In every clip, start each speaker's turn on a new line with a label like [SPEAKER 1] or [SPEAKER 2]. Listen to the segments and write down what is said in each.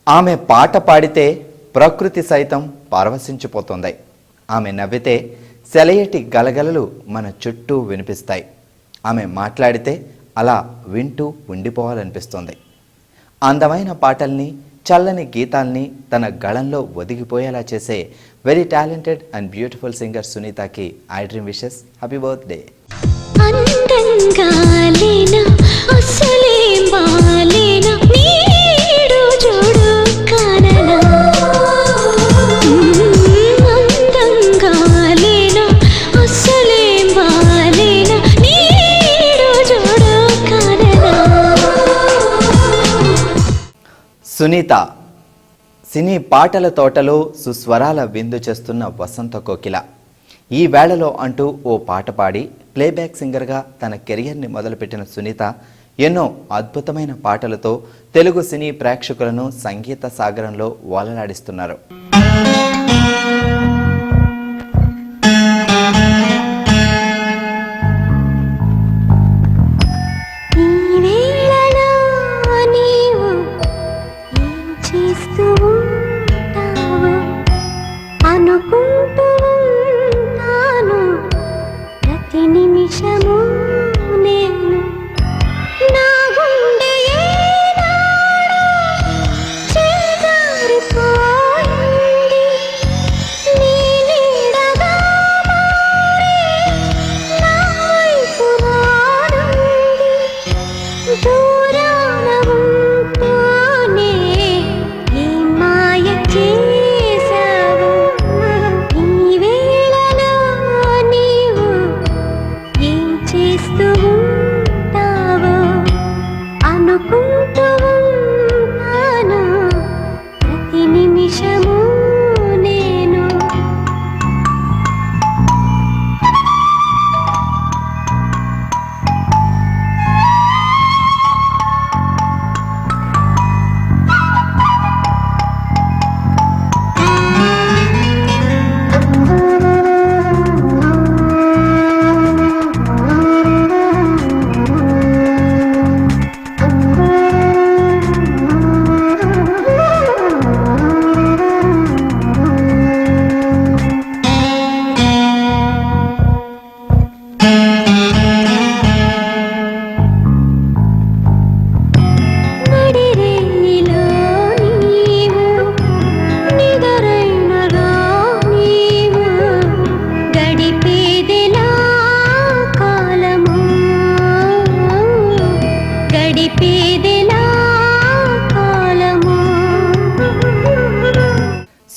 [SPEAKER 1] ఆమె పాట పాడితే ప్రకృతి సైతం పరవశించిపోతుంది. ఆమె నవ్వితే సెలయేటి గలగలలు మన చుట్టూ వినిపిస్తాయి. ఆమె మాట్లాడితే అలా వింటూ ఉండిపోవాలనిపిస్తుంది. అందమైన పాటల్ని, చల్లని గీతాల్ని తన గళంలో ఒదిగిపోయేలా చేసే very talented and beautiful singer సునీతకి I dream wishes. Happy birthday. Sunitha సినీ పాటల తోటలో సుస్వరాల విందు చేస్తున్న వసంత కోకిల. ఈ వేళలో అంటూ ఓ పాట పాడి ప్లేబ్యాక్ సింగర్గా తన కెరియర్ని మొదలుపెట్టిన సునీత ఎన్నో అద్భుతమైన పాటలతో తెలుగు సినీ ప్రేక్షకులను సంగీత సాగరంలో ఓలలాడిస్తున్నారు.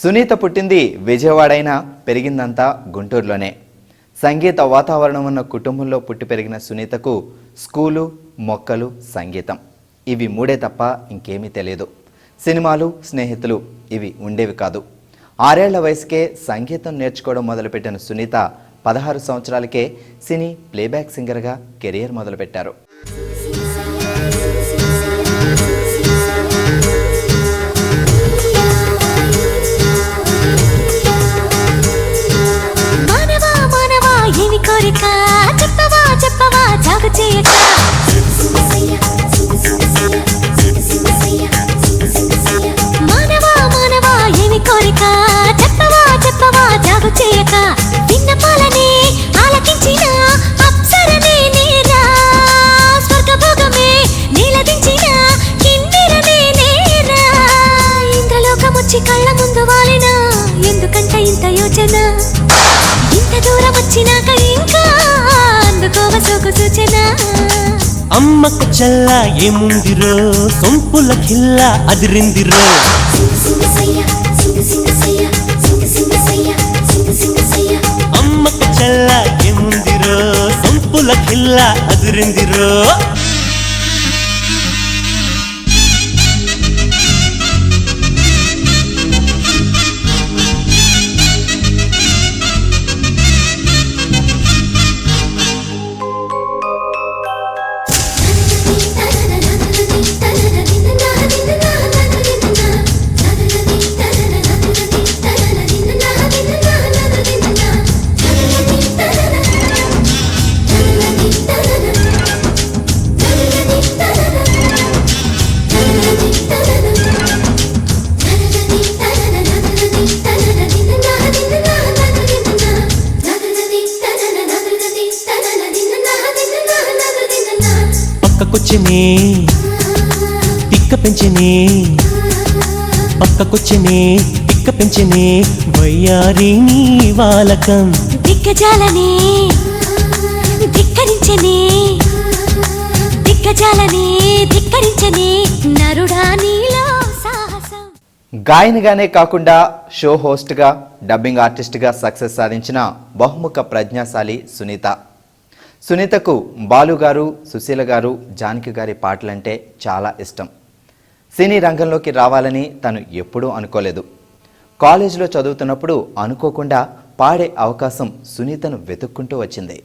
[SPEAKER 1] సునీత పుట్టింది విజయవాడైనా పెరిగిందంతా గుంటూరులోనే. సంగీత వాతావరణం ఉన్న కుటుంబంలో పుట్టి పెరిగిన సునీతకు స్కూలు, మొక్కలు, సంగీతం ఇవి మూడే తప్ప ఇంకేమీ తెలియదు. సినిమాలు, స్నేహితులు ఇవి ఉండేవి కాదు. 6 ఏళ్ల వయసుకే సంగీతం నేర్చుకోవడం మొదలుపెట్టిన సునీత 16 సంవత్సరాలకే సినీ ప్లేబ్యాక్ సింగర్గా కెరియర్ మొదలుపెట్టారు. కళ్ళ ముందు వాలినా ఎందుకంట ఇంత యోచన, ఇంత దూరం వచ్చినాక ఇంకా అందుకోవ సోకు సూచన.
[SPEAKER 2] అమ్మకు చల్ల ఏముందిరో, సొంపుల కిల్ల అదిరిందిరో. అమ్మకు చల్ల ఏముందిరో, సొంపుల కిల్ల అదిరిందిరో. పక్కకొచ్చినే తిక్క పెంచినే పక్కకొచ్చినే తిక్క పెంచినే వయ్యారి నీ వాలకం
[SPEAKER 3] దిక్కజాలనే ధిక్కరించనే దిక్కజాలనే ధిక్కరించనే నరుడా నీలో సాహసం.
[SPEAKER 1] గాయనిగానే కాకుండా షో హోస్ట్గా డబ్బింగ్ ఆర్టిస్ట్గా సక్సెస్ సాధించిన బహుముఖ ప్రజ్ఞాశాలి సునీత. సునీతకు బాలు గారు, సుశీల గారు, జానకి గారి పాటలంటే చాలా ఇష్టం. సినీ రంగంలోకి రావాలని తను ఎప్పుడూ అనుకోలేదు. కాలేజీలో చదువుతున్నప్పుడు అనుకోకుండా పాడే అవకాశం సునీతను వెతుక్కుంటూ వచ్చింది.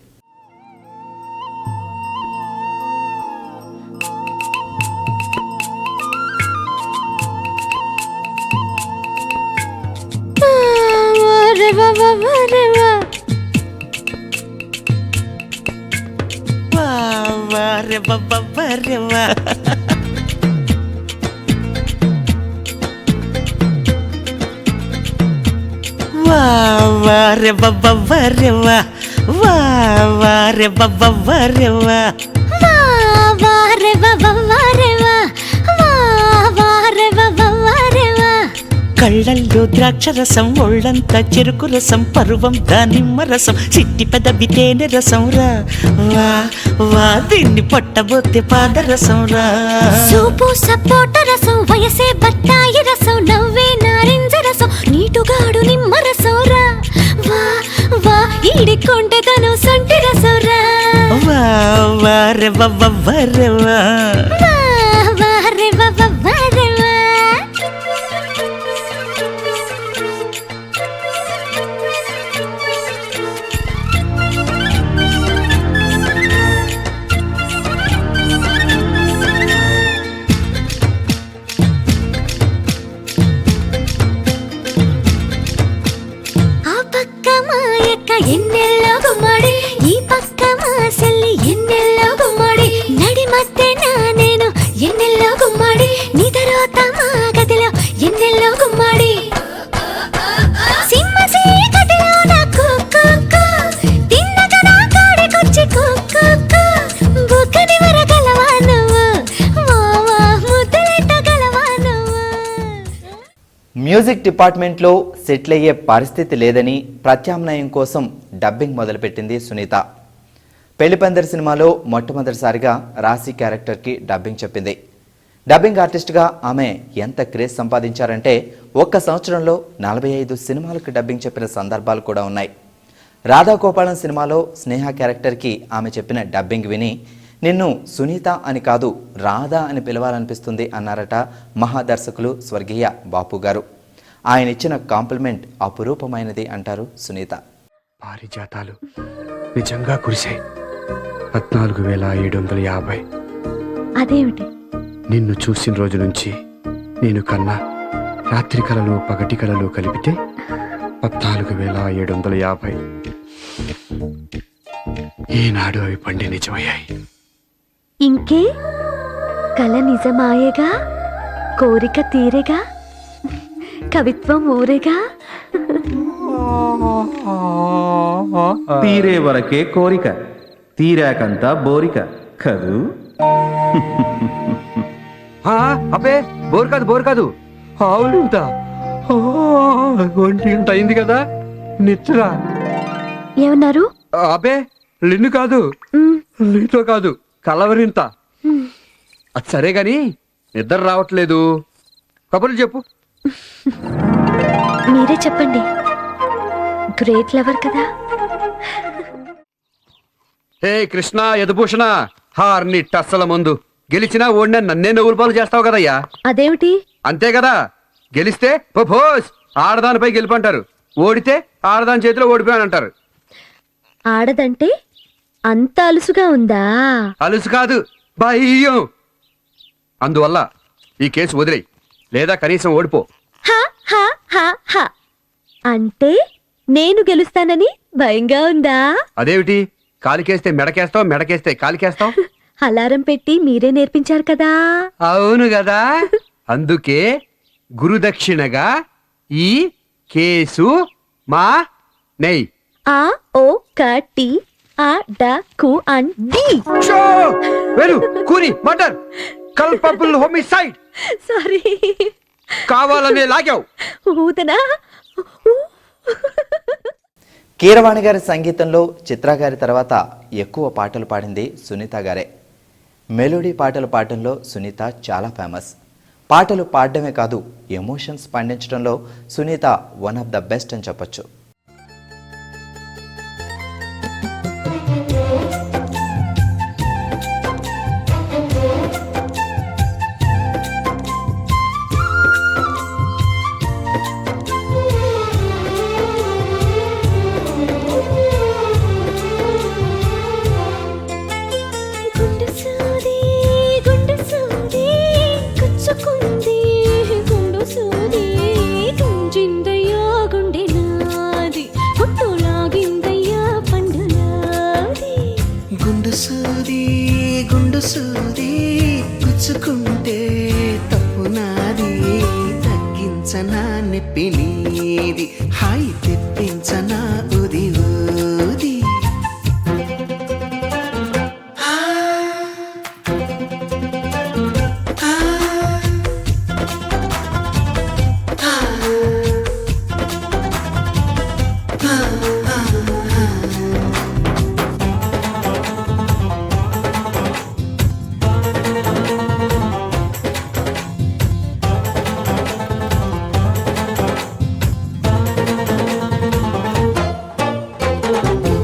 [SPEAKER 2] కళ్ళల్లో ద్రాక్షరసం, ఒళ్ళంతా చెరుకు రసం, పరువం దానిమ్మ రసం, చిట్టి పెదవి తేనె రసం రా వా వా దీన్ని పట్టబోతే పాదరసం రా.
[SPEAKER 3] సూపు సపోట రసం, వయసే బత్తాయి రసం, నవ్వే నారింజ రసం, నీటుగాడు నిమ్మ రసం రా వా వా ఈడికొంటే తను సొంటి రసం రా
[SPEAKER 2] వా వా రే వా రే వా
[SPEAKER 3] వా రే వా రే వా. ఎన్నెల్లో గుమ్మడి ఈ పక్క మా సెల్లి ఎన్నెల్లో గుమ్మడి నడి మధ్య నేను ఎన్నెల్లో గుమ్మడి నీ తర్వాత మా గదిలో ఎన్నెల్లో గుమ్మడి సింహ చీకటిలో నాకు తిన్నక నా కాడికొచ్చి బుక్కని వరగలవా నువ్వు మావా ముద్దలెట్టగలవా నువ్వు.
[SPEAKER 1] మ్యూజిక్ డిపార్ట్మెంట్లో సెటిల్ అయ్యే పరిస్థితి లేదని ప్రత్యామ్నాయం కోసం డబ్బింగ్ మొదలుపెట్టింది సునీత. పెళ్లిపందిరి సినిమాలో మొట్టమొదటిసారిగా రాశి క్యారెక్టర్కి డబ్బింగ్ చెప్పింది. డబ్బింగ్ ఆర్టిస్ట్గా ఆమె ఎంత క్రేజ్ సంపాదించారంటే ఒక్క సంవత్సరంలో 45 సినిమాలకు డబ్బింగ్ చెప్పిన సందర్భాలు కూడా ఉన్నాయి. రాధాగోపాలం సినిమాలో స్నేహ క్యారెక్టర్కి ఆమె చెప్పిన డబ్బింగ్ విని నిన్ను సునీత అని కాదు రాధా అని పిలవాలనిపిస్తుంది అన్నారట మహాదర్శకులు స్వర్గీయ బాపు గారు. ఆయన ఇచ్చిన కాంప్లిమెంట్ అపురూపమైనది అంటారు సునీత.
[SPEAKER 4] పారిజాతాలు నిజంగా కురిశాయి. 14,750.
[SPEAKER 3] అదేమిటి?
[SPEAKER 4] నిన్ను చూసిన రోజు నుంచి నేను కన్నా రాత్రి కళలు పగటి కళలు కలిపితే 14,750. ఈనాడు అవి పండి నిజమయ్యాయి.
[SPEAKER 3] ఇంకే కల నిజమాయేగా, కోరిక తీరేగా, కవిత్వం ఊరేగా.
[SPEAKER 5] తీరే వరకే కోరిక, తీరాకంతా బోరిక కదూ.
[SPEAKER 4] అబ్బే బోర్ కాదు ఆవులుంతా ఒంటి అయింది కదా నిచ్చరా.
[SPEAKER 3] ఏమన్నారు?
[SPEAKER 4] అబ్బే లిన్ను కాదు, లీతో కాదు, కలవరింత. అది సరే గాని నిద్ర రావట్లేదు, కబుర్లు చెప్పు.
[SPEAKER 3] మీరే చెప్పండి, గ్రేట్ లవర్ కదా.
[SPEAKER 4] హే కృష్ణ యదుభూషణ హార్ని టస్సల ముందు గెలిచినా ఓడినా నన్నే నవ్వులు పాలు చేస్తావు కదయ్యా.
[SPEAKER 3] అదేమిటి?
[SPEAKER 4] అంతే కదా, గెలిస్తే భోస్ ఆడదానిపై గెలుపంటారు, ఓడితే ఆడదాని చేతిలో ఓడిపోయానంటారు.
[SPEAKER 3] ఆడదంటే అంత అలుసుగా ఉందా?
[SPEAKER 4] అలుసు కాదు, భయం. అందువల్ల ఈ కేసు వదిలేయి, లేదా కనీసం ఓడిపో.
[SPEAKER 3] అంటే నేను గెలుస్తానని భయంగా ఉందా?
[SPEAKER 4] అదేమిటి, కాలికేస్తే మెడకేస్తావు, మెడకేస్తే కాలికేస్తావు.
[SPEAKER 3] అలారం పెట్టి మీరే నేర్పించారు కదా.
[SPEAKER 4] అవును కదా, అందుకే గురుదక్షిణగా ఈ కేసు మా నెయ్.
[SPEAKER 3] ఆ ఓ కటి ఆ డ కు అన్ డి.
[SPEAKER 4] షో! వెలు కూని మర్డర్ కల్పబుల్ హోమిసైడ్.
[SPEAKER 3] సారీ.
[SPEAKER 4] కావాలనే లాగావు.
[SPEAKER 3] ఊదనా?
[SPEAKER 1] కీరవాణి గారి సంగీతంలో చిత్ర గారి తర్వాత ఎక్కువ పాటలు పాడింది సునీత గారే. మెలోడీ పాటలు పాడడంలో సునీత చాలా ఫేమస్. పాటలు పాడడమే కాదు, ఎమోషన్స్ పండించడంలో Sunitha one of the best అని చెప్పొచ్చు.
[SPEAKER 3] గుండె సూది గుండె సూది కుచ్చుకుంది గుండు సూది గుంజిందయ్యా గుండె నాది గుట్టు లాగిందయ్యా పండు నాది.
[SPEAKER 2] గుండు సూది గుచ్చుకుంటే తప్పు నాది, తగ్గించనా నొప్పి నీది, హాయి తెప్పించనా ఉది ఊది.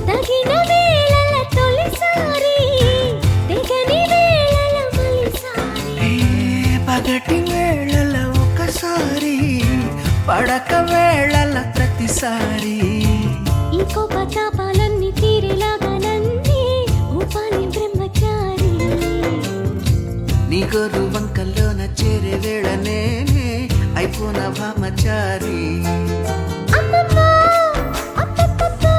[SPEAKER 3] తగిన వేళల తొలిసారి తెగని వేళల మలిసారి.
[SPEAKER 2] పగటి వేళల ఒకసారి, పడక వేళల ప్రతిసారి.
[SPEAKER 3] ఈ కోపతాపాలన్నీ తీరేలాగా నన్నే ఊపాలి బ్రహ్మచారి.
[SPEAKER 2] నీ గొర్రు వంకల్లోన చేరే వేళ నేనే అయిపోన భామచారి.
[SPEAKER 3] అమ్మమ్మా, అప్పప్పప్పా,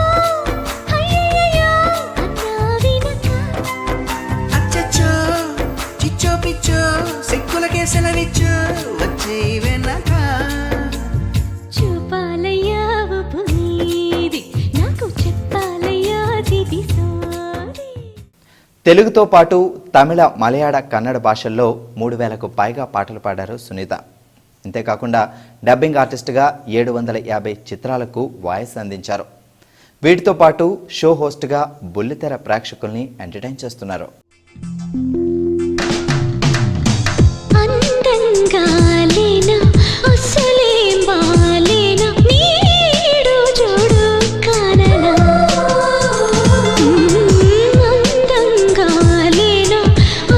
[SPEAKER 3] అయ్యయ్యయ్యో అన్నా వినక.
[SPEAKER 2] అచ్చచ్చో చిచ్చో పిచ్చో సిక్కులకే సెలవిచ్చో వచ్చే వెనక.
[SPEAKER 3] చూపాలయ్యా ఉప్పు నీది, నాకు చెప్పాలయ్యా దిది సారీ.
[SPEAKER 1] తెలుగుతో పాటు తమిళ, మలయాళ, కన్నడ భాషల్లో 3000కు పైగా పాటలు పాడారు సునీత. ఇంతేకాకుండా డబ్బింగ్ ఆర్టిస్ట్గా 750 చిత్రాలకు వాయిస్ అందించారు. వీటితో పాటు షో హోస్ట్గా బుల్లితెర ప్రేక్షకుల్ని ఎంటర్టైన్ చేస్తున్నారు.
[SPEAKER 3] అందంగా లేనా అసలేం బాలేనా నీడు చూడు కాననా. అందంగా లేనా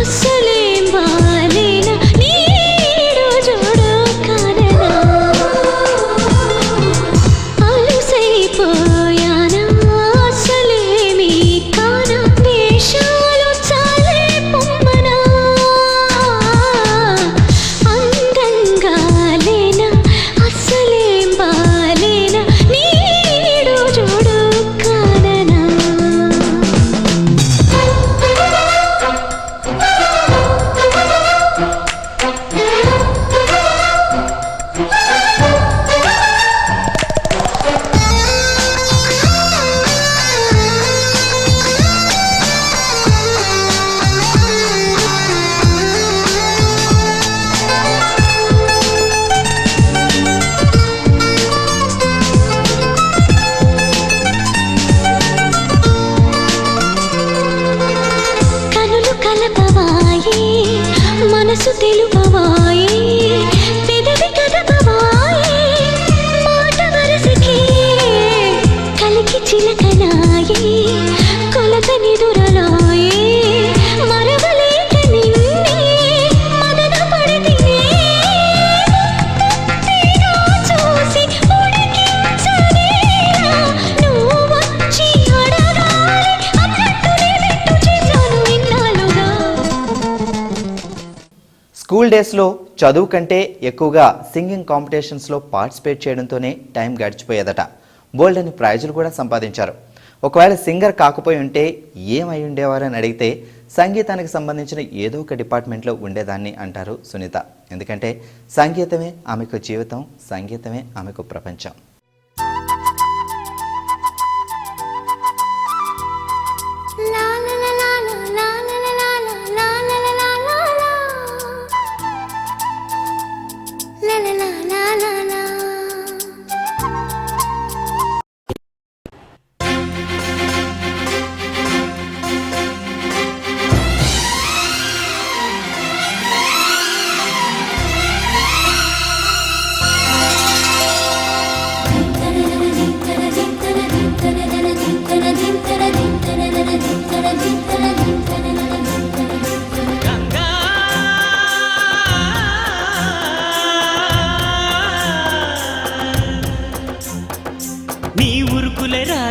[SPEAKER 3] అసలేం బాలేనా నీడు చూడు కాననా. అలుసైపోయానా అసలేమీ కానా వేషాలు చాలే పొమ్మనా. అందంగా లేనా అసలేం బాలేనా నీడు చూడు కాననా. కనులు కలపవాయే మనసు తెలుపవాయే పెదవి కదపవాయే మాట వరసకే కలికి చిలకనాయే కొలత నిదురలాయే మరవలేక నిన్నే మదన పడితినే. తీరా చూసి ఉడికించనేలా నువ్వు వచ్చి అడగాలి అన్నట్టునే పెట్టు చేశాను ఇన్నాళ్ళుగా.
[SPEAKER 1] స్కూల్ డేస్లో చదువు కంటే ఎక్కువగా సింగింగ్ కాంపిటీషన్స్లో పార్టిసిపేట్ చేయడంతోనే టైం గడిచిపోయేదట. బోల్డని ప్రైజులు కూడా సంపాదించారు. ఒకవేళ సింగర్ కాకపోయి ఉంటే ఏమై ఉండేవారని అడిగితే సంగీతానికి సంబంధించిన ఏదో ఒక డిపార్ట్మెంట్లో ఉండేదాన్ని అంటారు సునీత. ఎందుకంటే సంగీతమే ఆమెకు జీవితం, సంగీతమే ఆమెకు ప్రపంచం.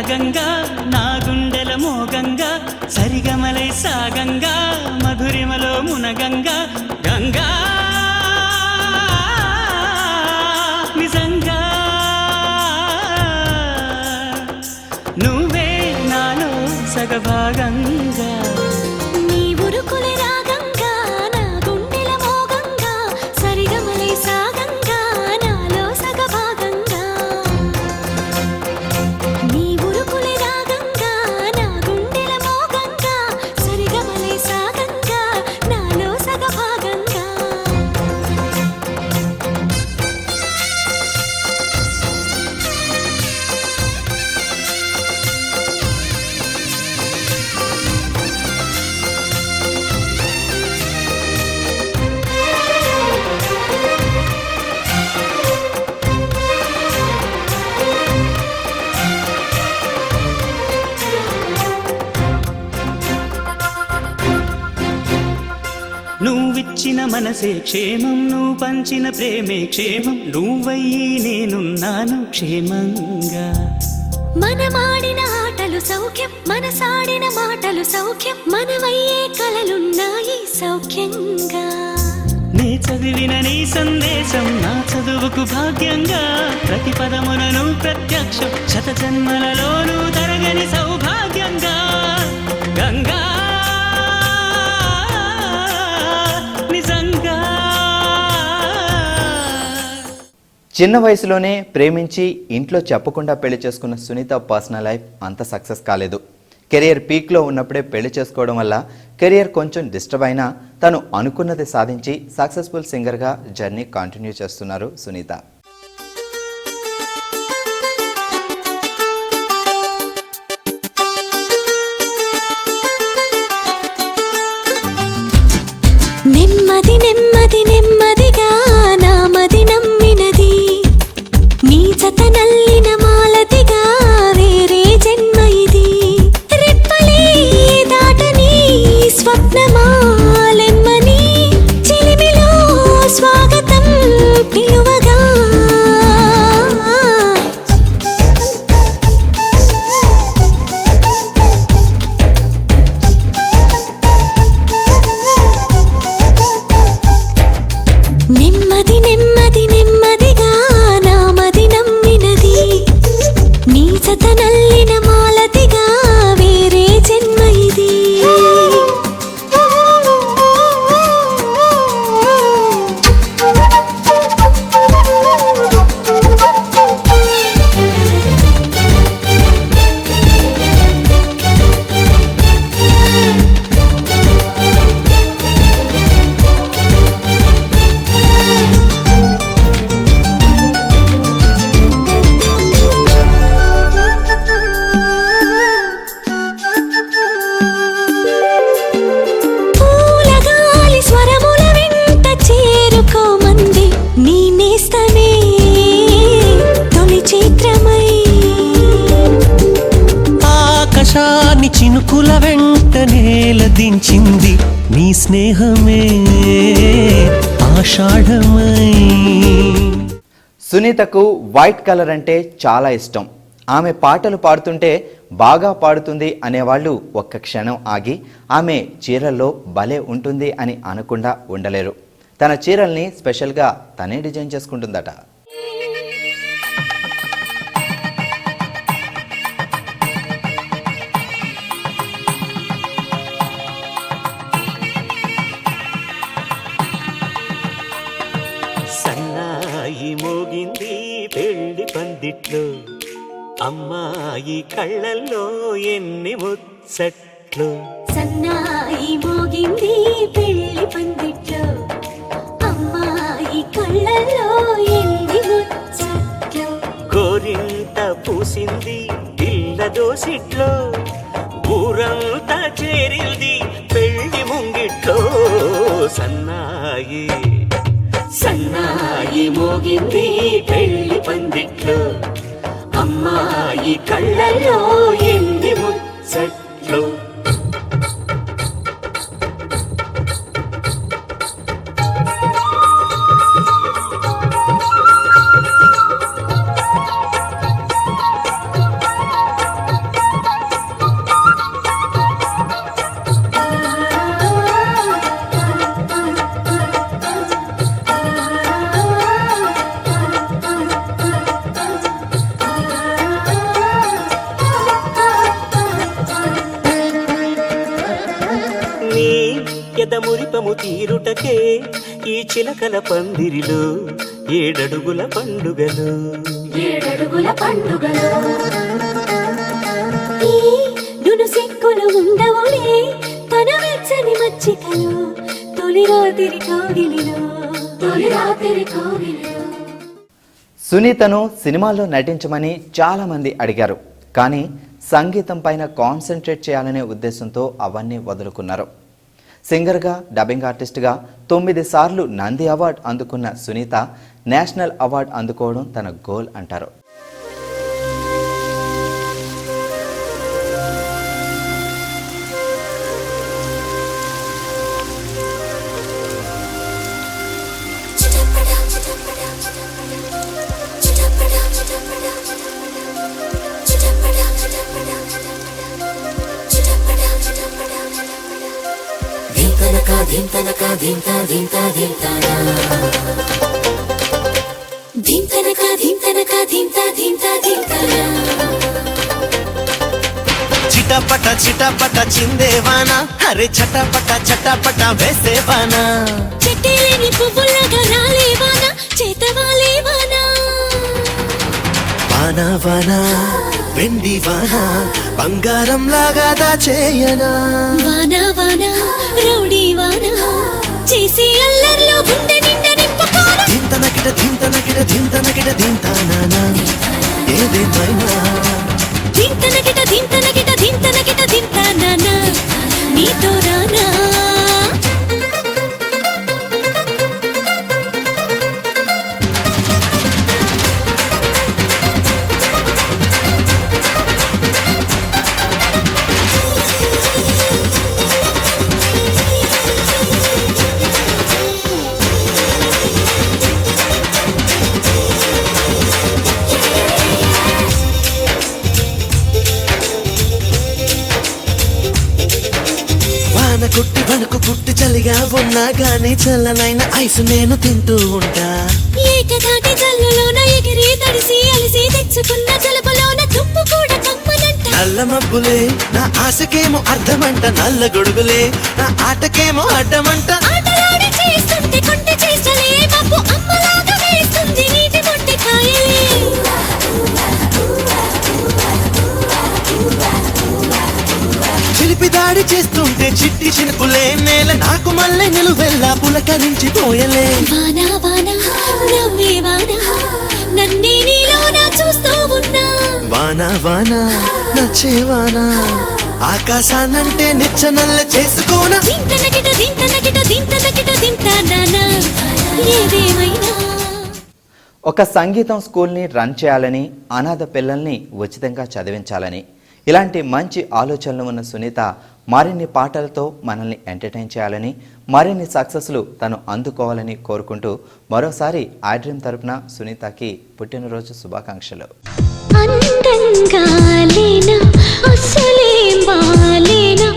[SPEAKER 2] రాగంగా నా గుండెల మోగంగా సరిగమలై సాగంగా మధురిమలో మునగంగా గంగా నిజంగా నువ్వే నాలో సగభాగంగా
[SPEAKER 3] నీ ఉరుకులే రాగంగా నా గుండెల మోగంగా సరిగమలై సాగంగా నాలో సగభాగంగా నీ ఉరుకులే రాగంగా నా గుండెల మోగంగా సరిగమలై సాగంగా నాలో సగభాగంగా
[SPEAKER 2] నువ్విచ్చిన మనసే క్షేమం నువ్వు పంచిన ప్రేమే క్షేమం నువ్వయ్యి నేనున్నాను క్షేమంగా
[SPEAKER 3] మనమాడిన ఆటలు సౌఖ్యం మనసాడిన మాటలు సౌఖ్యం మనమయ్యే కలలున్నాయి సౌఖ్యంగా
[SPEAKER 2] నే చదివిన నీ సందేశం నా చదువుకు భాగ్యంగా ప్రతి పదమునను ప్రత్యక్షం శత జన్మలలోనూ తరగని సౌభాగ్యంగా గంగా నిజంగా
[SPEAKER 1] చిన్న వయసులోనే ప్రేమించి ఇంట్లో చెప్పకుండా పెళ్లి చేసుకున్న సునీత పర్సనల్ లైఫ్ అంత సక్సెస్ కాలేదు. కెరియర్ పీక్లో ఉన్నప్పుడే పెళ్లి చేసుకోవడం వల్ల కెరియర్ కొంచెం డిస్టర్బ్ అయినా తను అనుకున్నది సాధించి సక్సెస్ఫుల్ సింగర్గా జర్నీ కంటిన్యూ చేస్తున్నారు సునీత.
[SPEAKER 3] నెమ్మది నెమ్మది నెమ్మదిగా నామది నమ్మినది నీ జత నల్లిన మాలతిగా వేరే జన్మ ఇది రెప్పలే దాటని స్వప్నమాలెమ్మని చిలిమిలో స్వాగతం పిలువగా నెమ్మది నెమ్మది నెమ్మదిగా నామది నమ్మినది నీ జత నల్లిన మాలతిగా వేరే జన్మ ఇది పూలగాలి స్వరముల వెంట చేరుకోమంది నీ నేస్తమే తొలి చిత్రమై
[SPEAKER 6] ఆకాశాన్ని చినుకుల వెంట నేల దించింది నీ స్నేహమే ఆషాఢమై
[SPEAKER 1] సునీతకు వైట్ కలర్ అంటే చాలా ఇష్టం. ఆమె పాటలు పాడుతుంటే బాగా పాడుతుంది అనేవాళ్ళు ఒక్క క్షణం ఆగి ఆమె చీరల్లో భలే ఉంటుంది అని అనకుండా ఉండలేరు. తన చీరల్ని స్పెషల్గా తనే డిజైన్ చేసుకుంటుందట.
[SPEAKER 7] సన్నాయి మోగింది పెళ్లి పందిట్లో అమ్మాయి కళ్ళల్లో ఎన్ని ముచ్చట్లు
[SPEAKER 3] సన్నాయి మోగింది పెళ్లి పందిట్లో అమ్మాయి కళ్ళల్లో ఎన్ని ముచ్చట్లు
[SPEAKER 7] గోరింట పూసింది పిల్ల దోసిట్లో ఊరంతా చేరింది పెళ్లి ముంగిట్లో సన్నాయి సన్నాయి మోగింది పెళ్లి పందిట్లో అమ్మాయి కళ్ళల్లో ఎన్ని ముచ్చట్లు ఎదమురిపము తీరుటకే ఈ చిలకల పందిరిలో ఏడడుగుల పండుగలు
[SPEAKER 3] ఈ నును సిక్కులు ఉండవులే తన వెచ్చని మచ్చికలో తొలి రాత్రి కోగిలిలో
[SPEAKER 1] సునీతను సినిమాల్లో నటించమని చాలామంది అడిగారు, కానీ సంగీతం పైన కాన్సన్ట్రేట్ చేయాలనే ఉద్దేశంతో అవన్నీ వదులుకున్నారు. సింగర్గా, డబ్బింగ్ ఆర్టిస్ట్గా 9 సార్లు నంది అవార్డు అందుకున్న సునీత నేషనల్ అవార్డు అందుకోవడం తన గోల్ అంటారు.
[SPEAKER 6] చిటపట చిటపట చిందేవానా, అరే చటపట చటపట వేసేవానా,
[SPEAKER 3] చెట్టేలేని పువ్వులాగా రాలేవానా, చేతవాలేవానా,
[SPEAKER 6] వానా వానా వెండి వానా, బంగారం లాగా దాచేయనా,
[SPEAKER 3] వానా వానా రౌడీ వానా, చేసి అల్లర్లో గుండె నిండా నింపుకోరా,
[SPEAKER 6] దింతనకిట దింతనకిట దింతనకిట దింతానా, ఏదేమైనా
[SPEAKER 3] దింతనకిట దింతనకిట దింతనకిట దింతానా, నీతో రానా.
[SPEAKER 6] కుట్టి వణుకు పుట్టి చలిగా ఉన్నా గానీ చల్లనైన ఐస్ నేను తింటూ ఉంటా,
[SPEAKER 3] ఏకధాటి జల్లులోన ఎగిరి తడిసి అలిసి తెచ్చుకున్న జలుబులోన తుప్పు కూడా కమ్మనంట,
[SPEAKER 6] నల్ల మబ్బులే నా ఆశకేమో అర్థమంట, నల్ల గొడుగులే నా ఆటకేమో అడ్డమంట,
[SPEAKER 3] ఆటలాడి చేస్తుంటే కొంటె చేస్తలే మబ్బు అమ్మలాగా వేస్తుంది నీటి మొట్టి కాయలే,
[SPEAKER 6] చిలిపి దాడి చేస్తుంటే చిట్టి చినుకులే నేల నాకు మళ్ళీ నిలువెల్లా పులకరించి పోయలే,
[SPEAKER 3] వానా వానా నవ్వే వానా నన్నే నీలోన చూస్తూ ఉన్నా,
[SPEAKER 6] వానా వానా నచ్చేవానా, ఆకాశానంటే నిచ్చనల్ల చేసుకోనా,
[SPEAKER 3] దింతనకిట దింతనకిట దింతనకిట దింతానా, ఏదేమైనా.
[SPEAKER 1] ఒక సంగీతం స్కూల్ని రన్ చేయాలని, అనాథ పిల్లల్ని ఉచితంగా చదివించాలని, ఇలాంటి మంచి ఆలోచనలు ఉన్న సునీత మరిన్ని పాటలతో మనల్ని ఎంటర్టైన్ చేయాలని, మరిన్ని సక్సెస్లు తను అందుకోవాలని కోరుకుంటూ మరోసారి ఐ డ్రీమ్ తరపున సునీతకి పుట్టినరోజు శుభాకాంక్షలు.
[SPEAKER 3] అందంగా లేనా అసలేం బాలేనా